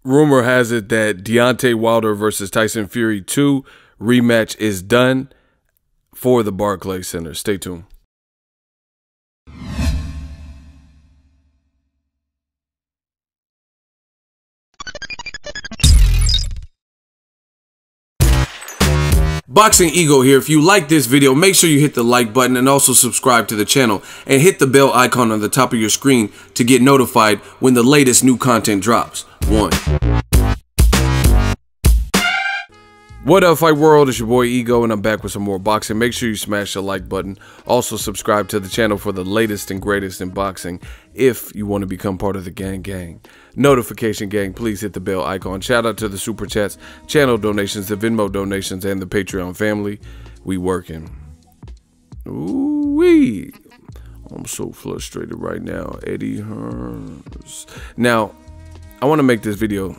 rumor has it that Deontay Wilder versus Tyson Fury 2 rematch is done for the Barclays Center. Stay tuned. Boxingego here. If you like this video, make sure you hit the like button and also subscribe to the channel and hit the bell icon on the top of your screen to get notified when the latest new content drops. What up, Fight World? It's your boy Ego, and I'm back with some more boxing. Make sure you smash the like button. Also subscribe to the channel for the latest and greatest in boxing if you want to become part of the gang. Notification gang, please hit the bell icon. Shout out to the super chats, channel donations, the Venmo donations, and the Patreon family. We working. Ooh-wee. I'm so frustrated right now. Eddie Hearns. Now, I want to make this video.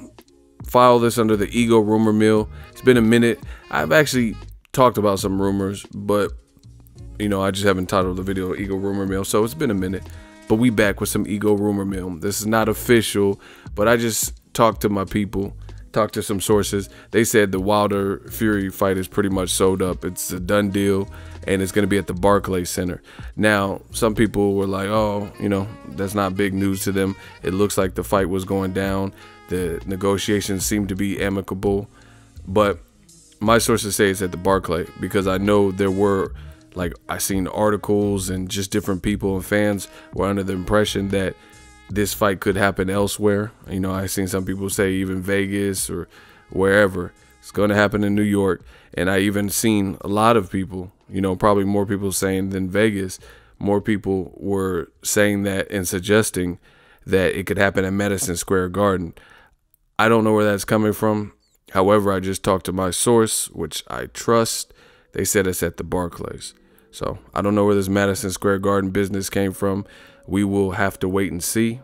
File this under the Ego rumor mill. It's been a minute. I've actually talked about some rumors, but you know, I just haven't titled the video Ego rumor mill, so it's been a minute. But we back with some Ego rumor mill. This is not official, but I just talked to my people, talked to some sources. They said the Wilder Fury fight is pretty much sold up. It's a done deal, and it's going to be at the Barclays Center. Now, some people were like, oh, you know, that's not big news to them. It looks like the fight was going down. The negotiations seem to be amicable, but my sources say it's at the Barclays because I know there were, like, I seen articles and just different people and fans were under the impression that this fight could happen elsewhere. You know, I seen some people say even Vegas or wherever. It's going to happen in New York. And I even seen a lot of people, you know, probably more people saying than Vegas. More people were saying that and suggesting that it could happen at Madison Square Garden. I don't know where that's coming from. However, I just talked to my source, which I trust. They said it's at the Barclays. So I don't know where this Madison Square Garden business came from. We will have to wait and see,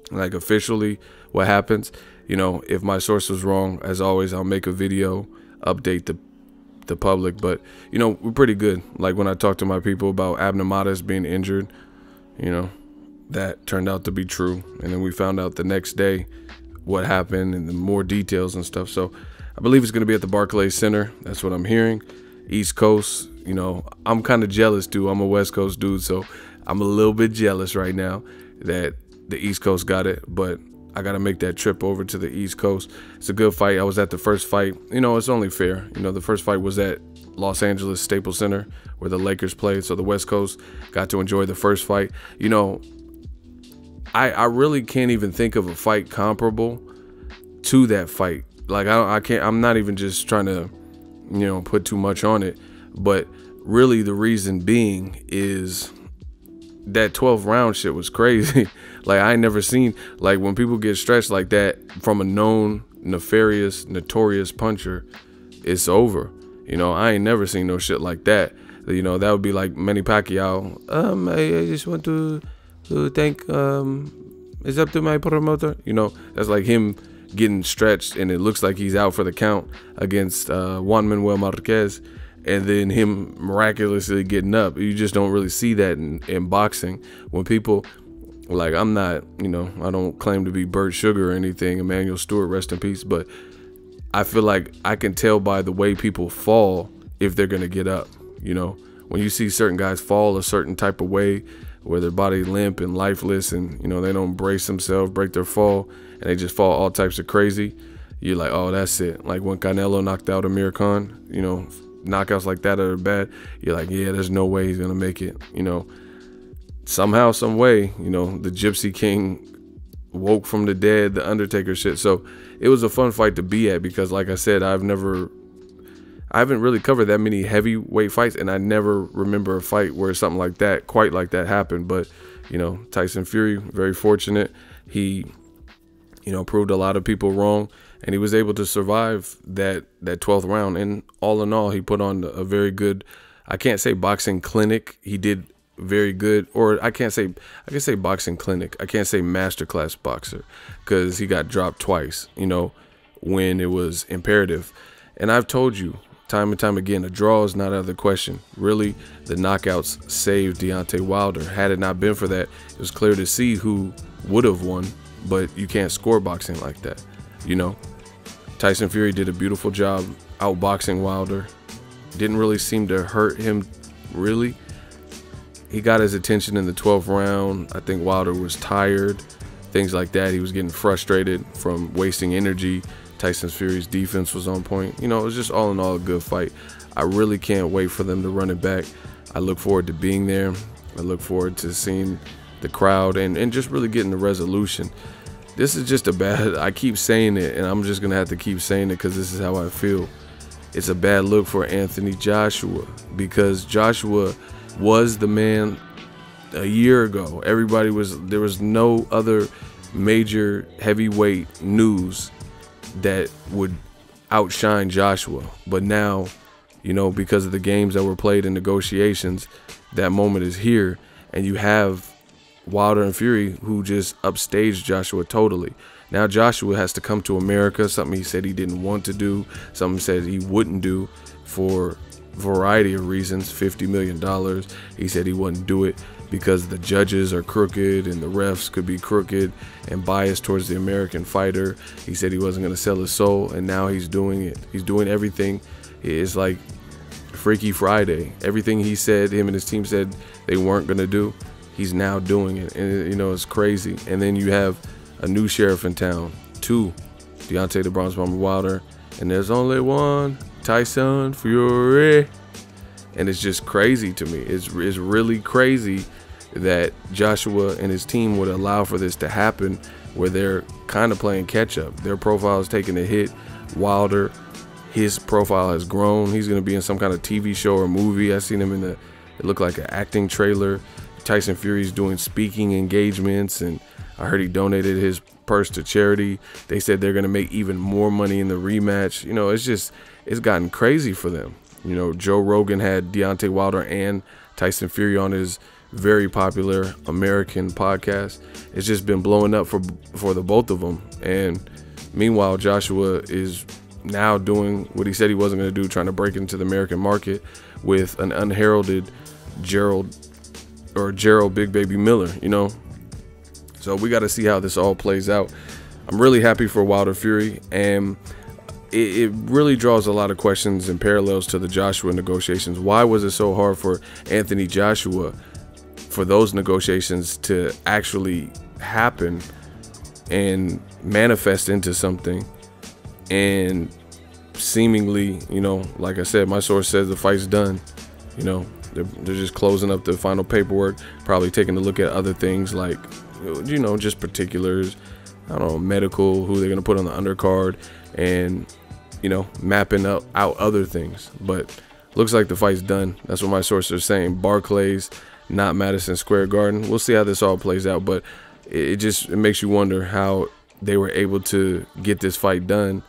like, officially what happens. You know, if my source was wrong, as always, I'll make a video, update the public. But, you know, we're pretty good. Like, when I talked to my people about Abnormatis being injured, you know, that turned out to be true. And then we found out the next day what happened and the more details and stuff. So I believe it's going to be at the Barclays Center. That's what I'm hearing. East Coast, you know, I'm kind of jealous, dude. I'm a West Coast dude, so I'm a little bit jealous right now that the East Coast got it, but I got to make that trip over to the East Coast. It's a good fight. I was at the first fight. You know, it's only fair. You know, the first fight was at Los Angeles Staples Center where the Lakers played, so the West Coast got to enjoy the first fight. You know, I really can't even think of a fight comparable to that fight. Like, I can't, I'm not even just trying to, you know, put too much on it, but really the reason being is that 12th round shit was crazy. Like, I ain't never seen, like, when people get stretched like that from a known nefarious, notorious puncher, it's over. You know, I ain't never seen no shit like that. You know, that would be like Manny Pacquiao. I just want to thank, it's up to my promoter. You know, that's like him getting stretched and it looks like he's out for the count against Juan Manuel Marquez, and then him miraculously getting up. You just don't really see that in boxing. When people, like, I'm not, you know, I don't claim to be Bert Sugar or anything, Emmanuel Stewart, rest in peace, but I feel like I can tell by the way people fall if they're gonna get up. You know, when you see certain guys fall a certain type of way where their body limp and lifeless, and, you know, they don't brace themselves, break their fall, and they just fall all types of crazy, you're like, oh, that's it. Like when Canelo knocked out Amir Khan, you know, knockouts like that are bad. You're like, yeah, there's no way he's gonna make it. You know, somehow, some way, you know, the Gypsy King woke from the dead, the Undertaker shit. So it was a fun fight to be at because, like I said, I haven't really covered that many heavyweight fights, and I never remember a fight where something like that, quite like that, happened. But, you know, Tyson Fury, very fortunate. He, you know, proved a lot of people wrong, and he was able to survive that 12th round. And all in all, he put on a very good, I can't say boxing clinic. He did very good, or I can say boxing clinic. I can't say masterclass boxer because he got dropped twice, you know, when it was imperative. And I've told you time and time again, a draw is not out of the question. Really, the knockouts saved Deontay Wilder. Had it not been for that, it was clear to see who would have won but you can't score boxing like that. You know, Tyson Fury did a beautiful job outboxing Wilder. Didn't really seem to hurt him, really. He got his attention in the 12th round. I think Wilder was tired, things like that. He was getting frustrated from wasting energy. Tyson Fury's defense was on point. You know, it was just all in all a good fight. I really can't wait for them to run it back. I look forward to being there. I look forward to seeing the crowd and just really getting the resolution. This is just a bad, I keep saying it, and I'm just going to have to keep saying it because this is how I feel. It's a bad look for Anthony Joshua, because Joshua was the man a year ago. There was no other major heavyweight news that would outshine Joshua. But now, you know, because of the games that were played in negotiations, that moment is here, and you have Wilder and Fury who just upstaged Joshua totally. Now Joshua has to come to America, something he said he didn't want to do, something he said he wouldn't do for a variety of reasons. $50 million. He said he wouldn't do it because the judges are crooked and the refs could be crooked and biased towards the American fighter. He said he wasn't going to sell his soul, and now he's doing it. He's doing everything. It's like Freaky Friday. Everything he said, him and his team said they weren't going to do, he's now doing it. And, you know, it's crazy. And then you have a new sheriff in town, two, Deontay the Bronze Bomber Wilder, and there's only one, Tyson Fury. And it's just crazy to me. It's really crazy that Joshua and his team would allow for this to happen, where they're kind of playing catch up. Their profile is taking a hit. Wilder, his profile has grown. He's going to be in some kind of TV show or movie. I seen him in it looked like an acting trailer. Tyson Fury's doing speaking engagements, and I heard he donated his purse to charity. They said they're going to make even more money in the rematch. You know, it's gotten crazy for them. You know, Joe Rogan had Deontay Wilder and Tyson Fury on his very popular American podcast. It's just been blowing up for the both of them. And meanwhile, Joshua is now doing what he said he wasn't going to do, trying to break into the American market with an unheralded Gerald Big Baby Miller, you know. So we got to see how this all plays out. I'm really happy for Wilder Fury, and it really draws a lot of questions and parallels to the Joshua negotiations. Why was it so hard for Anthony Joshua for those negotiations to actually happen and manifest into something? And seemingly, you know, like I said, my source says the fight's done. You know, they're just closing up the final paperwork, probably taking a look at other things like, you know, just particulars, I don't know, medical, who they're going to put on the undercard, and, you know, mapping out other things. But looks like the fight's done. That's what my sources are saying. Barclays, not Madison Square Garden. We'll see how this all plays out, but it makes you wonder how they were able to get this fight done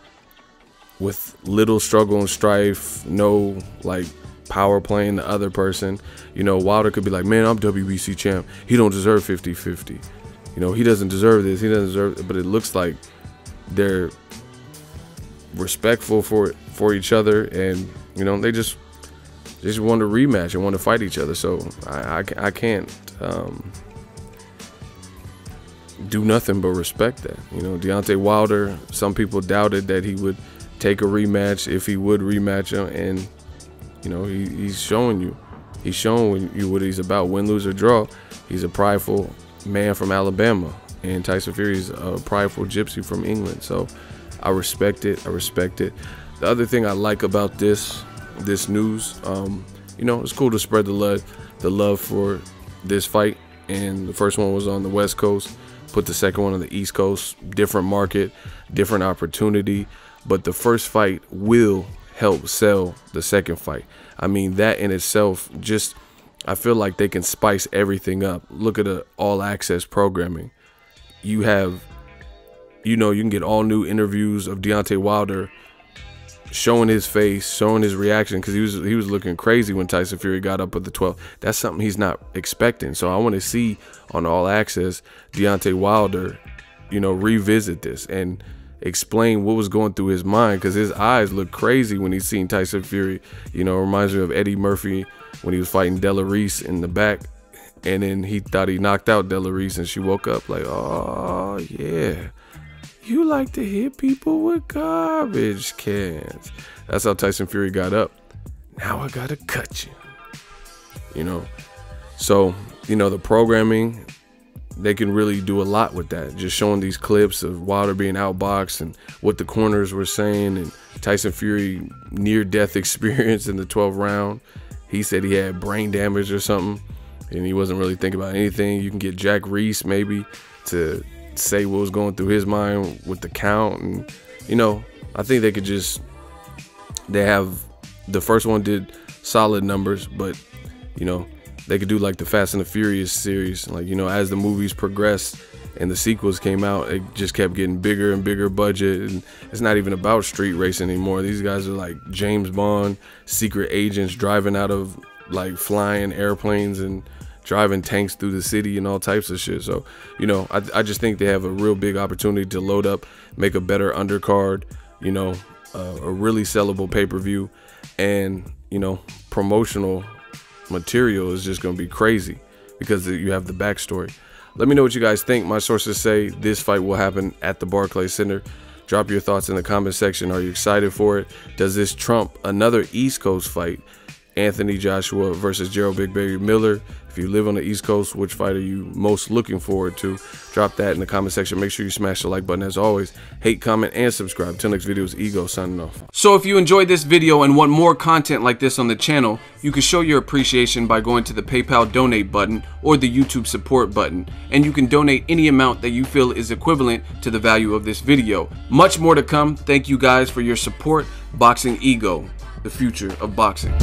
with little struggle and strife, no like power playing the other person. You know, Wilder could be like, man, I'm WBC champ, he don't deserve 50-50. You know, he doesn't deserve this, he doesn't deserve it. But it looks like they're respectful for each other, and, you know, they just want to rematch and want to fight each other. So I can't do nothing but respect that. You know, Deontay Wilder, some people doubted that he would take a rematch, if he would rematch him, and, you know, he's showing you what he's about. Win, lose, or draw, he's a prideful man from Alabama, and Tyson Fury's a prideful gypsy from England. So I respect it. The other thing I like about this news, you know, it's cool to spread the love for this fight. And the first one was on the West Coast, put the second one on the East Coast. Different market, different opportunity, but the first fight will help sell the second fight. I mean, that in itself, just, I feel like they can spice everything up. Look at the all access programming. You have, you know, you can get all new interviews of Deontay Wilder showing his face, showing his reaction, because he was looking crazy when Tyson Fury got up at the 12th. That's something he's not expecting. So I want to see on all access Deontay Wilder, you know, revisit this and explain what was going through his mind, because his eyes look crazy when he's seen Tyson Fury. You know, it reminds me of Eddie Murphy when he was fighting Della Reese in the back And then he thought he knocked out Della Reese, and she woke up like, oh yeah, you like to hit people with garbage cans. That's how Tyson Fury got up. Now I gotta cut you. You know, so, you know, the programming, they can really do a lot with that. Just showing these clips of Wilder being outboxed and what the corners were saying, and Tyson Fury near-death experience in the 12th round. He said he had brain damage or something, and he wasn't really thinking about anything. You can get Jack Reese maybe to say what was going through his mind with the count. And, you know, I think they could just, they have, the first one did solid numbers, but, you know, they could do like the Fast and the Furious series. Like, you know, as the movies progressed and the sequels came out, it just kept getting bigger and bigger budget. And it's not even about street racing anymore. These guys are like James Bond, secret agents driving out of like flying airplanes and driving tanks through the city and all types of shit. So, you know, I just think they have a real big opportunity to load up, make a better undercard, you know, a really sellable pay-per-view, and, you know, promotional material is just going to be crazy because you have the backstory. Let me know what you guys think. My sources say this fight will happen at the Barclays Center. Drop your thoughts in the comment section. Are you excited for it? Does this trump another East Coast fight? Anthony Joshua versus Gerald Big Baby Miller. If you live on the East Coast, which fight are you most looking forward to? Drop that in the comment section. Make sure you smash the like button as always. Hate, comment, and subscribe. Till next video is Ego signing off. So if you enjoyed this video and want more content like this on the channel, you can show your appreciation by going to the PayPal donate button or the YouTube support button. And you can donate any amount that you feel is equivalent to the value of this video. Much more to come. Thank you guys for your support. Boxingego, the future of boxing.